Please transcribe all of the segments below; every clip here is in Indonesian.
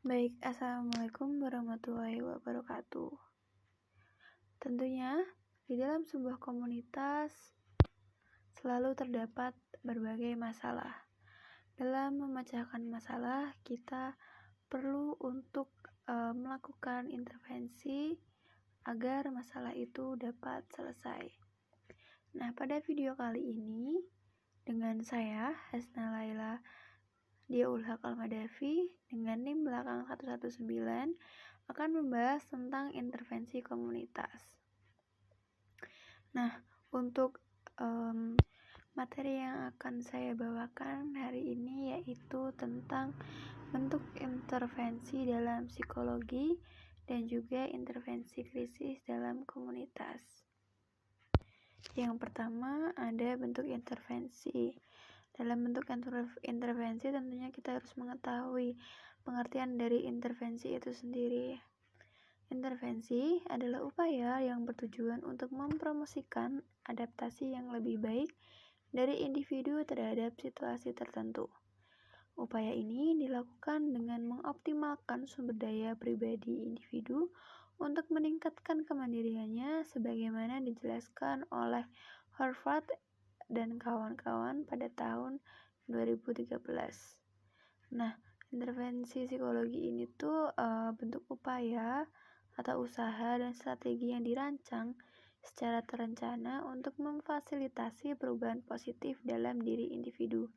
Baik, Assalamualaikum warahmatullahi wabarakatuh. Tentunya, di dalam sebuah komunitas selalu terdapat berbagai masalah. Dalam memecahkan masalah, kita perlu untuk melakukan intervensi agar masalah itu dapat selesai. Nah, pada video kali ini, dengan saya, Hasna Laila Diaul Haq Almadafi dengan NIM belakang 119 akan membahas tentang intervensi komunitas. Nah, untuk materi yang akan saya bawakan hari ini yaitu tentang bentuk intervensi dalam psikologi dan juga intervensi krisis dalam komunitas. Yang pertama ada bentuk intervensi. Dalam bentuk intervensi tentunya kita harus mengetahui pengertian dari intervensi itu sendiri. Intervensi adalah upaya yang bertujuan untuk mempromosikan adaptasi yang lebih baik dari individu terhadap situasi tertentu. Upaya ini dilakukan dengan mengoptimalkan sumber daya pribadi individu untuk meningkatkan kemandiriannya sebagaimana dijelaskan oleh Harvard dan kawan-kawan pada tahun 2013. Nah, intervensi psikologi ini tuh bentuk upaya atau usaha dan strategi yang dirancang secara terencana untuk memfasilitasi perubahan positif dalam diri individu.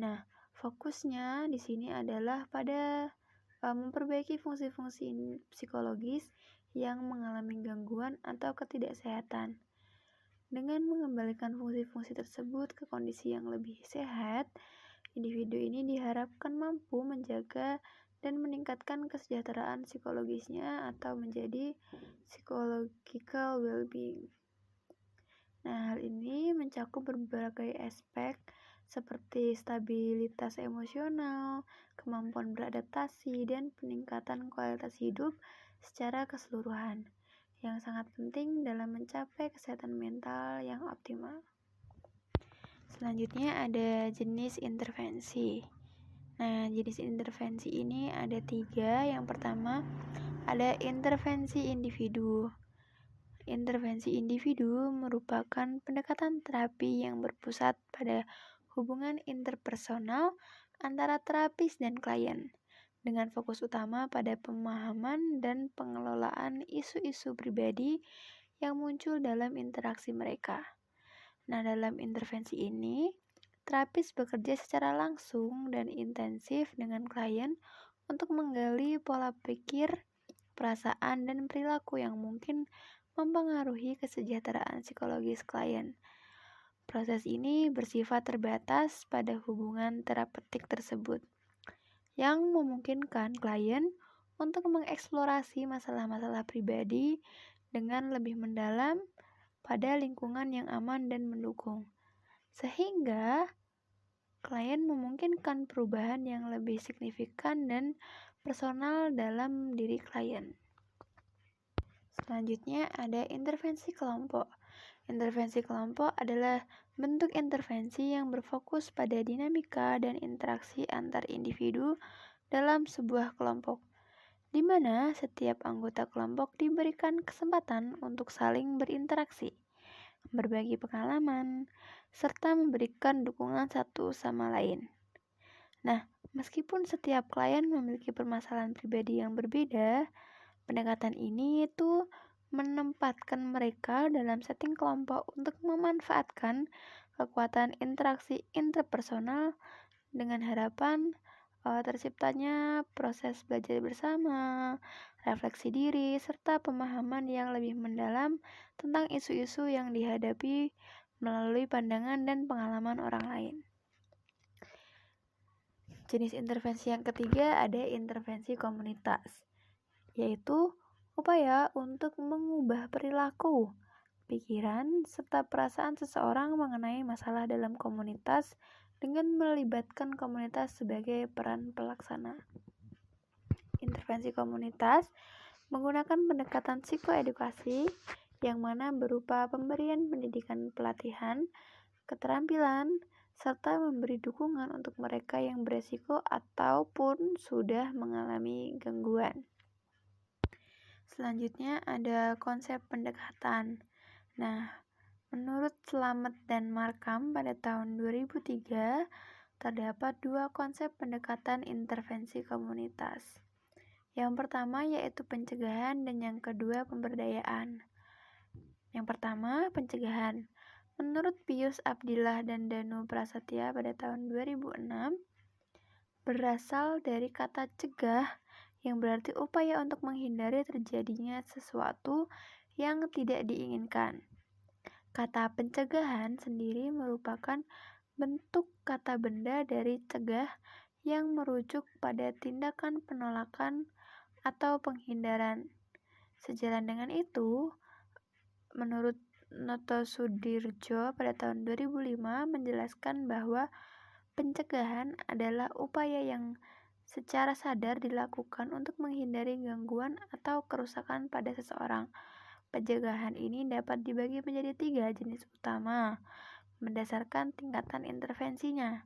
Nah, fokusnya di sini adalah pada memperbaiki fungsi-fungsi psikologis yang mengalami gangguan atau ketidaksehatan. Dengan mengembalikan fungsi-fungsi tersebut ke kondisi yang lebih sehat, individu ini diharapkan mampu menjaga dan meningkatkan kesejahteraan psikologisnya atau menjadi psychological well-being. Nah, hal ini mencakup berbagai aspek seperti stabilitas emosional, kemampuan beradaptasi, dan peningkatan kualitas hidup secara keseluruhan, yang sangat penting dalam mencapai kesehatan mental yang optimal. Selanjutnya ada jenis intervensi. Nah, jenis intervensi ini ada 3. Yang pertama ada intervensi individu. Intervensi individu merupakan pendekatan terapi yang berpusat pada hubungan interpersonal antara terapis dan klien, dengan fokus utama pada pemahaman dan pengelolaan isu-isu pribadi yang muncul dalam interaksi mereka. Nah, dalam intervensi ini, terapis bekerja secara langsung dan intensif dengan klien untuk menggali pola pikir, perasaan, dan perilaku yang mungkin mempengaruhi kesejahteraan psikologis klien. Proses ini bersifat terbatas pada hubungan terapeutik tersebut, yang memungkinkan klien untuk mengeksplorasi masalah-masalah pribadi dengan lebih mendalam pada lingkungan yang aman dan mendukung, sehingga klien memungkinkan perubahan yang lebih signifikan dan personal dalam diri klien. Selanjutnya ada intervensi kelompok. Intervensi kelompok adalah bentuk intervensi yang berfokus pada dinamika dan interaksi antar individu dalam sebuah kelompok, di mana setiap anggota kelompok diberikan kesempatan untuk saling berinteraksi, berbagi pengalaman, serta memberikan dukungan satu sama lain. Nah, meskipun setiap klien memiliki permasalahan pribadi yang berbeda, pendekatan ini itu menempatkan mereka dalam setting kelompok untuk memanfaatkan kekuatan interaksi interpersonal dengan harapan terciptanya proses belajar bersama, refleksi diri, serta pemahaman yang lebih mendalam tentang isu-isu yang dihadapi melalui pandangan dan pengalaman orang lain. Jenis intervensi yang ketiga ada intervensi komunitas, yaitu upaya untuk mengubah perilaku, pikiran, serta perasaan seseorang mengenai masalah dalam komunitas dengan melibatkan komunitas sebagai peran pelaksana. Intervensi komunitas menggunakan pendekatan psikoedukasi yang mana berupa pemberian pendidikan pelatihan, keterampilan, serta memberi dukungan untuk mereka yang beresiko ataupun sudah mengalami gangguan. Selanjutnya ada konsep pendekatan. Nah, menurut Slamet dan Markham pada tahun 2003, terdapat dua konsep pendekatan intervensi komunitas. Yang pertama yaitu pencegahan dan yang kedua pemberdayaan. Yang pertama, pencegahan. Menurut Pius Abdillah dan Danu Prasetya pada tahun 2006, berasal dari kata cegah yang berarti upaya untuk menghindari terjadinya sesuatu yang tidak diinginkan. Kata pencegahan sendiri merupakan bentuk kata benda dari cegah yang merujuk pada tindakan penolakan atau penghindaran. Sejalan dengan itu, menurut Noto Sudirjo pada tahun 2005 menjelaskan bahwa pencegahan adalah upaya yang secara sadar dilakukan untuk menghindari gangguan atau kerusakan pada seseorang. Pencegahan ini dapat dibagi menjadi 3 jenis utama berdasarkan tingkatan intervensinya,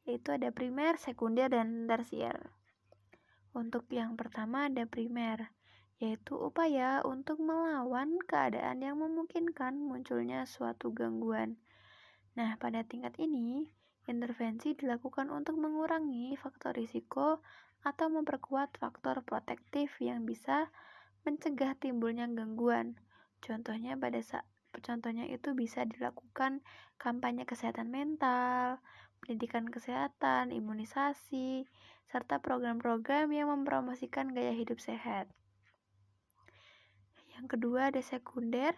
yaitu ada primer, sekunder, dan tersier. Untuk yang pertama ada primer, yaitu upaya untuk melawan keadaan yang memungkinkan munculnya suatu gangguan. Nah, pada tingkat ini, intervensi dilakukan untuk mengurangi faktor risiko atau memperkuat faktor protektif yang bisa mencegah timbulnya gangguan. Contohnya itu bisa dilakukan kampanye kesehatan mental, pendidikan kesehatan, imunisasi, serta program-program yang mempromosikan gaya hidup sehat. Yang kedua ada sekunder,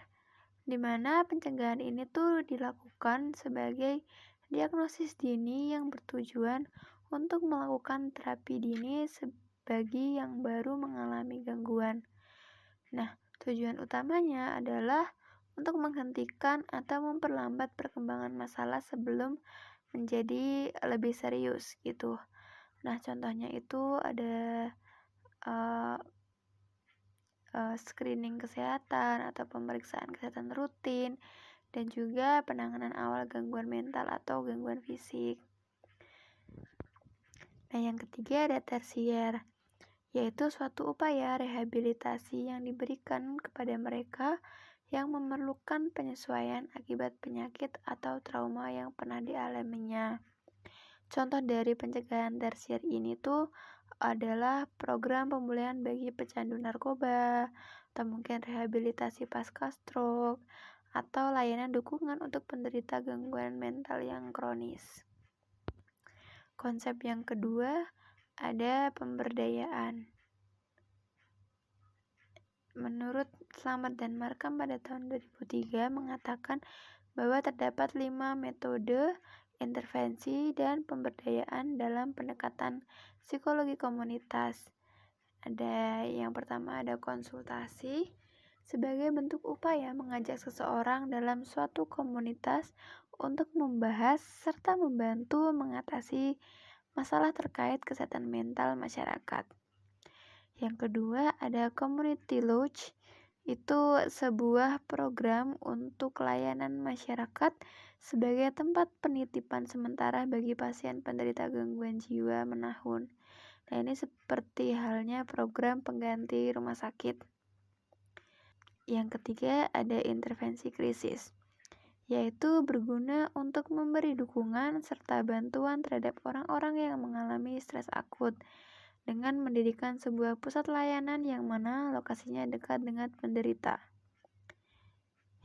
di mana pencegahan ini tuh dilakukan sebagai diagnosis dini yang bertujuan untuk melakukan terapi dini bagi yang baru mengalami gangguan. Nah, tujuan utamanya adalah untuk menghentikan atau memperlambat perkembangan masalah sebelum menjadi lebih serius gitu. Nah, contohnya itu ada screening kesehatan atau pemeriksaan kesehatan rutin dan juga penanganan awal gangguan mental atau gangguan fisik. Nah, yang ketiga ada tersier, yaitu suatu upaya rehabilitasi yang diberikan kepada mereka yang memerlukan penyesuaian akibat penyakit atau trauma yang pernah dialaminya. Contoh dari pencegahan tersier ini tuh adalah program pemulihan bagi pecandu narkoba, atau mungkin rehabilitasi pasca stroke, atau layanan dukungan untuk penderita gangguan mental yang kronis. Konsep yang kedua ada pemberdayaan. Menurut Slamet dan Markham pada tahun 2003 mengatakan bahwa terdapat 5 metode intervensi dan pemberdayaan dalam pendekatan psikologi komunitas. Ada yang pertama ada konsultasi sebagai bentuk upaya mengajak seseorang dalam suatu komunitas untuk membahas serta membantu mengatasi masalah terkait kesehatan mental masyarakat. Yang kedua ada community lodge, itu sebuah program untuk layanan masyarakat sebagai tempat penitipan sementara bagi pasien penderita gangguan jiwa menahun. Nah, ini seperti halnya program pengganti rumah sakit. Yang ketiga ada intervensi krisis, yaitu berguna untuk memberi dukungan serta bantuan terhadap orang-orang yang mengalami stres akut dengan mendirikan sebuah pusat layanan yang mana lokasinya dekat dengan penderita.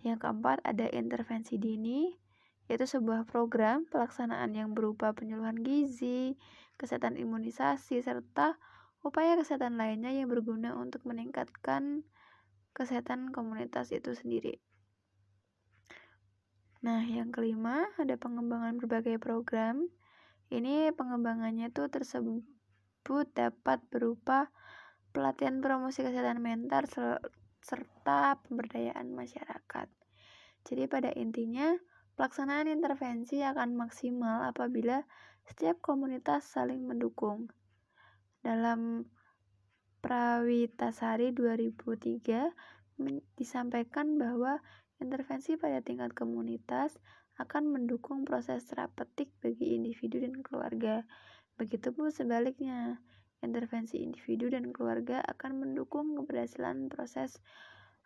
Yang keempat ada intervensi dini, yaitu sebuah program pelaksanaan yang berupa penyuluhan gizi, kesehatan imunisasi, serta upaya kesehatan lainnya yang berguna untuk meningkatkan kesehatan komunitas itu sendiri. Nah, yang kelima ada pengembangan berbagai program. Ini pengembangannya tuh tersebut dapat berupa pelatihan promosi kesehatan mental serta pemberdayaan masyarakat. Jadi pada intinya, pelaksanaan intervensi akan maksimal apabila setiap komunitas saling mendukung. Dalam Prawitasari 2003 disampaikan bahwa intervensi pada tingkat komunitas akan mendukung proses terapeutik bagi individu dan keluarga. Begitupun sebaliknya, intervensi individu dan keluarga akan mendukung keberhasilan proses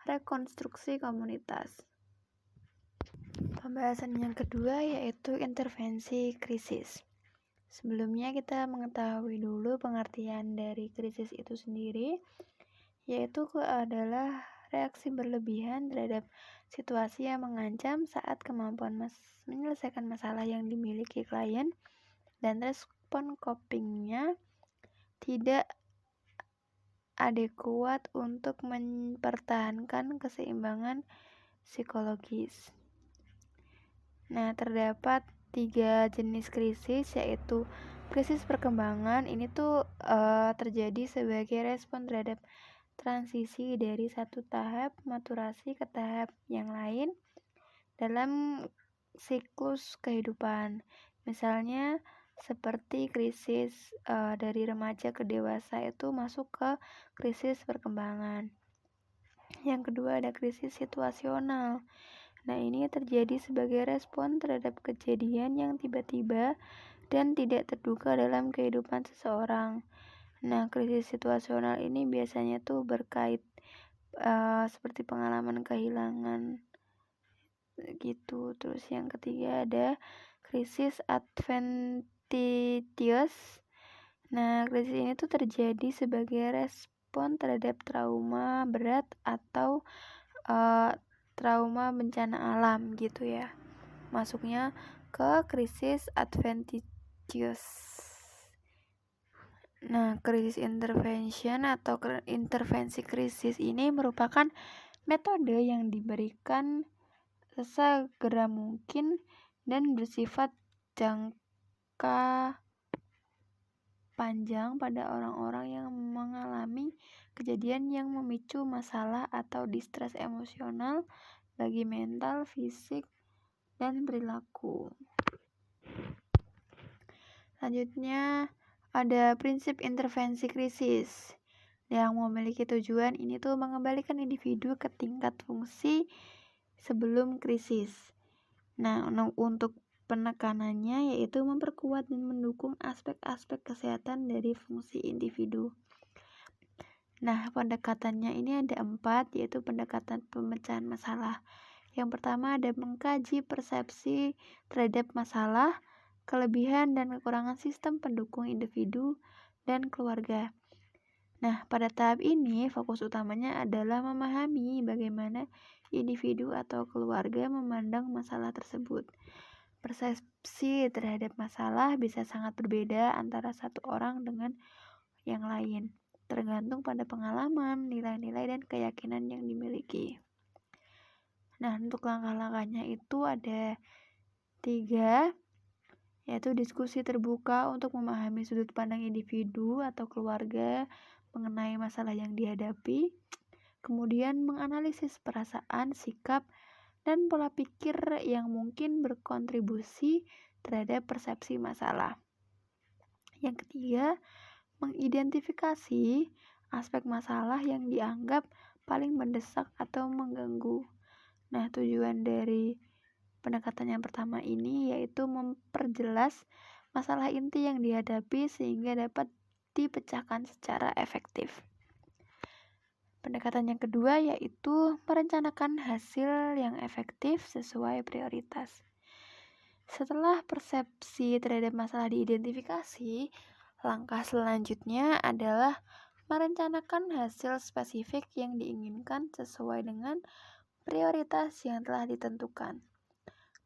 rekonstruksi komunitas. Pembahasan yang kedua yaitu intervensi krisis. Sebelumnya kita mengetahui dulu pengertian dari krisis itu sendiri, yaitu adalah reaksi berlebihan terhadap situasi yang mengancam saat kemampuan menyelesaikan masalah yang dimiliki klien dan respon copingnya tidak adekuat untuk mempertahankan keseimbangan psikologis. Nah, terdapat 3 jenis krisis, yaitu krisis perkembangan. Ini tuh terjadi sebagai respon terhadap transisi dari satu tahap maturasi ke tahap yang lain dalam siklus kehidupan. Misalnya seperti krisis dari remaja ke dewasa itu masuk ke krisis perkembangan. Yang kedua ada krisis situasional. Nah, ini terjadi sebagai respon terhadap kejadian yang tiba-tiba dan tidak terduga dalam kehidupan seseorang. Nah, krisis situasional ini biasanya tuh berkait seperti pengalaman kehilangan gitu. Terus yang ketiga ada krisis adventitious. Nah, krisis ini tuh terjadi sebagai respon terhadap trauma berat atau trauma bencana alam gitu ya. Masuknya ke krisis adventitious. Nah, krisis intervention atau intervensi krisis ini merupakan metode yang diberikan sesegera mungkin dan bersifat jangka panjang pada orang-orang yang mengalami kejadian yang memicu masalah atau distres emosional bagi mental, fisik, dan perilaku. Selanjutnya ada prinsip intervensi krisis yang memiliki tujuan ini tuh mengembalikan individu ke tingkat fungsi sebelum krisis. Nah, untuk penekanannya yaitu memperkuat dan mendukung aspek-aspek kesehatan dari fungsi individu. Nah, pendekatannya ini ada 4, yaitu pendekatan pemecahan masalah. Yang pertama ada mengkaji persepsi terhadap masalah, kelebihan dan kekurangan sistem pendukung individu dan keluarga. Nah, pada tahap ini fokus utamanya adalah memahami bagaimana individu atau keluarga memandang masalah tersebut. Persepsi terhadap masalah bisa sangat berbeda antara satu orang dengan yang lain, tergantung pada pengalaman, nilai-nilai, dan keyakinan yang dimiliki. Nah, untuk langkah-langkahnya itu ada 3, yaitu diskusi terbuka untuk memahami sudut pandang individu atau keluarga mengenai masalah yang dihadapi, kemudian menganalisis perasaan, sikap, dan pola pikir yang mungkin berkontribusi terhadap persepsi masalah. Yang ketiga, mengidentifikasi aspek masalah yang dianggap paling mendesak atau mengganggu. Nah, tujuan dari pendekatan yang pertama ini yaitu memperjelas masalah inti yang dihadapi sehingga dapat dipecahkan secara efektif. Pendekatan yang kedua yaitu merencanakan hasil yang efektif sesuai prioritas. Setelah persepsi terhadap masalah diidentifikasi, langkah selanjutnya adalah merencanakan hasil spesifik yang diinginkan sesuai dengan prioritas yang telah ditentukan.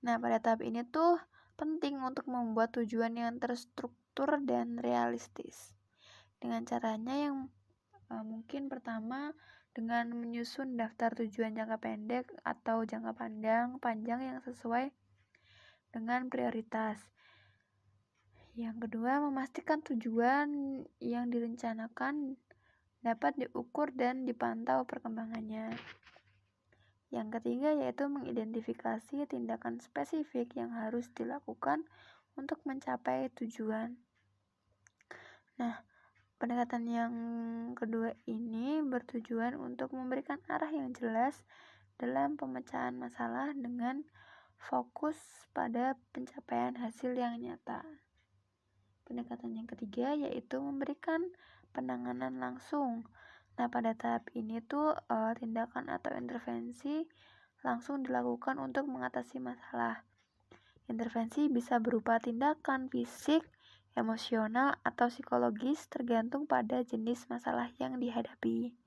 Nah, pada tahap ini tuh penting untuk membuat tujuan yang terstruktur dan realistis. Dengan caranya yang mungkin pertama dengan menyusun daftar tujuan jangka pendek atau jangka panjang yang sesuai dengan prioritas. Yang kedua, memastikan tujuan yang direncanakan dapat diukur dan dipantau perkembangannya. Yang ketiga yaitu mengidentifikasi tindakan spesifik yang harus dilakukan untuk mencapai tujuan. Nah, pendekatan yang kedua ini bertujuan untuk memberikan arah yang jelas dalam pemecahan masalah dengan fokus pada pencapaian hasil yang nyata. Pendekatan yang ketiga yaitu memberikan penanganan langsung. Nah, pada tahap ini tuh tindakan atau intervensi langsung dilakukan untuk mengatasi masalah. Intervensi bisa berupa tindakan fisik, emosional, atau psikologis tergantung pada jenis masalah yang dihadapi.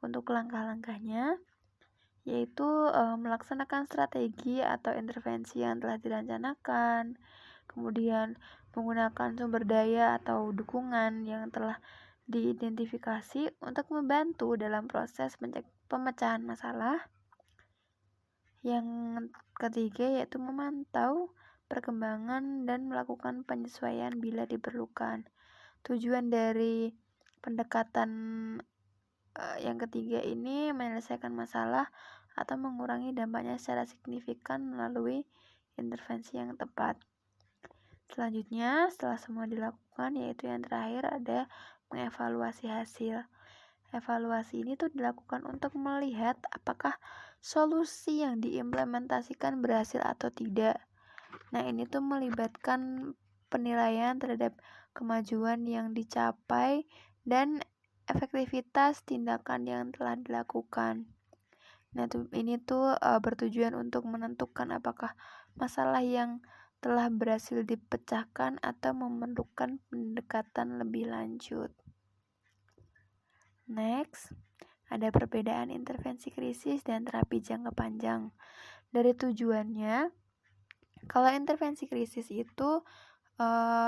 Untuk langkah-langkahnya, yaitu melaksanakan strategi atau intervensi yang telah direncanakan, kemudian menggunakan sumber daya atau dukungan yang telah diidentifikasi untuk membantu dalam proses pemecahan masalah. Yang ketiga yaitu memantau perkembangan dan melakukan penyesuaian bila diperlukan. Tujuan dari pendekatan yang ketiga ini menyelesaikan masalah atau mengurangi dampaknya secara signifikan melalui intervensi yang tepat. Selanjutnya, setelah semua dilakukan, yaitu yang terakhir ada mengevaluasi hasil. Evaluasi ini tuh dilakukan untuk melihat apakah solusi yang diimplementasikan berhasil atau tidak. Nah, ini tuh melibatkan penilaian terhadap kemajuan yang dicapai dan efektivitas tindakan yang telah dilakukan. Nah, ini tuh bertujuan untuk menentukan apakah masalah yang telah berhasil dipecahkan atau memerlukan pendekatan lebih lanjut. Next, ada perbedaan intervensi krisis dan terapi jangka panjang. Dari tujuannya, kalau intervensi krisis itu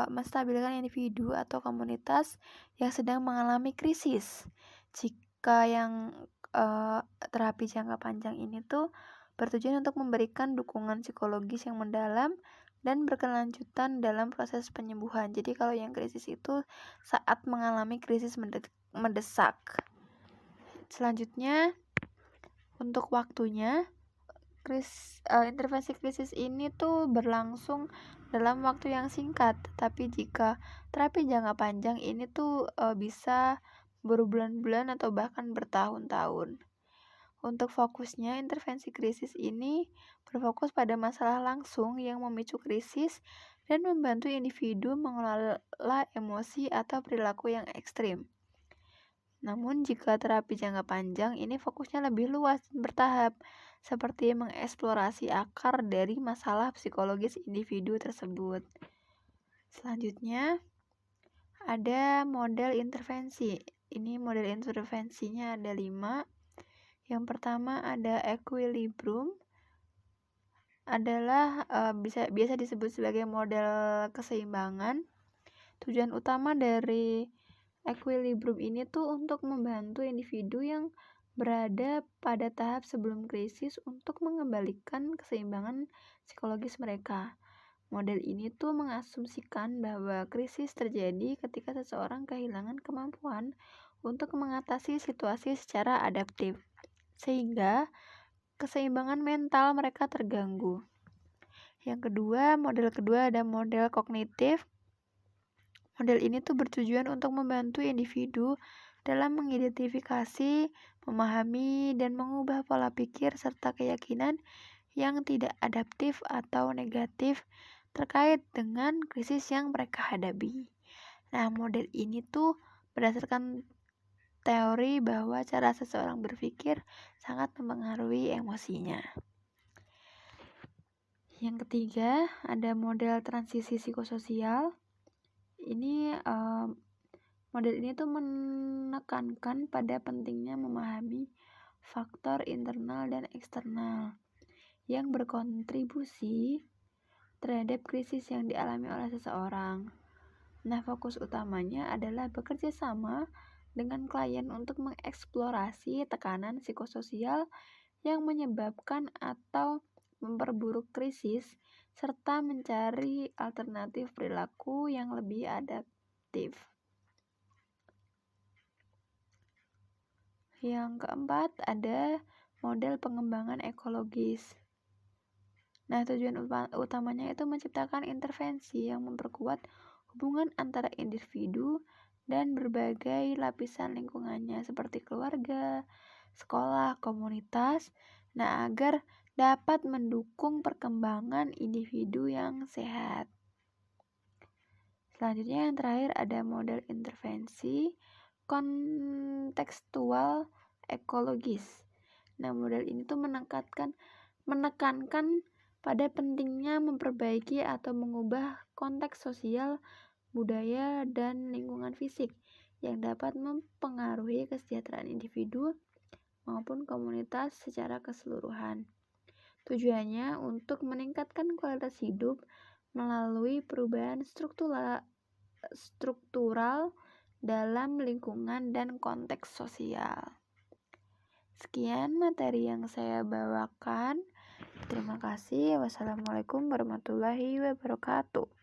menstabilkan individu atau komunitas yang sedang mengalami krisis. Jika yang terapi jangka panjang ini tuh bertujuan untuk memberikan dukungan psikologis yang mendalam dan berkelanjutan dalam proses penyembuhan. Jadi kalau yang krisis itu saat mengalami krisis mendesak. Selanjutnya, untuk waktunya, intervensi krisis ini tuh berlangsung dalam waktu yang singkat, tapi jika terapi jangka panjang ini tuh bisa berbulan-bulan atau bahkan bertahun-tahun. Untuk fokusnya, intervensi krisis ini berfokus pada masalah langsung yang memicu krisis dan membantu individu mengelola emosi atau perilaku yang ekstrim. Namun jika terapi jangka panjang ini fokusnya lebih luas dan bertahap, seperti mengeksplorasi akar dari masalah psikologis individu tersebut. Selanjutnya, ada model intervensi. Ini model intervensinya ada 5. Yang pertama ada equilibrium, adalah biasa disebut sebagai model keseimbangan. Tujuan utama dari equilibrium ini tuh untuk membantu individu yang berada pada tahap sebelum krisis untuk mengembalikan keseimbangan psikologis mereka. Model ini tuh mengasumsikan bahwa krisis terjadi ketika seseorang kehilangan kemampuan untuk mengatasi situasi secara adaptif, sehingga keseimbangan mental mereka terganggu. Model kedua ada model kognitif. Model ini tuh bertujuan untuk membantu individu dalam mengidentifikasi, memahami, dan mengubah pola pikir serta keyakinan yang tidak adaptif atau negatif terkait dengan krisis yang mereka hadapi. Nah, model ini tuh berdasarkan teori bahwa cara seseorang berpikir sangat mempengaruhi emosinya. Yang ketiga, ada model transisi psikososial. Ini model ini tuh menekankan pada pentingnya memahami faktor internal dan eksternal yang berkontribusi terhadap krisis yang dialami oleh seseorang. Nah, fokus utamanya adalah bekerja sama dengan klien untuk mengeksplorasi tekanan psikososial yang menyebabkan atau memperburuk krisis serta mencari alternatif perilaku yang lebih adaptif. Yang keempat ada model pengembangan ekologis. Nah, tujuan utamanya itu menciptakan intervensi yang memperkuat hubungan antara individu dan berbagai lapisan lingkungannya seperti keluarga, sekolah, komunitas. Nah, agar dapat mendukung perkembangan individu yang sehat. Selanjutnya yang terakhir ada model intervensi kontekstual ekologis. Nah, model ini tuh menekankan pada pentingnya memperbaiki atau mengubah konteks sosial, budaya, dan lingkungan fisik yang dapat mempengaruhi kesejahteraan individu maupun komunitas secara keseluruhan. Tujuannya untuk meningkatkan kualitas hidup melalui perubahan struktural dalam lingkungan dan konteks sosial. Sekian materi yang saya bawakan. Terima kasih. Wassalamualaikum warahmatullahi wabarakatuh.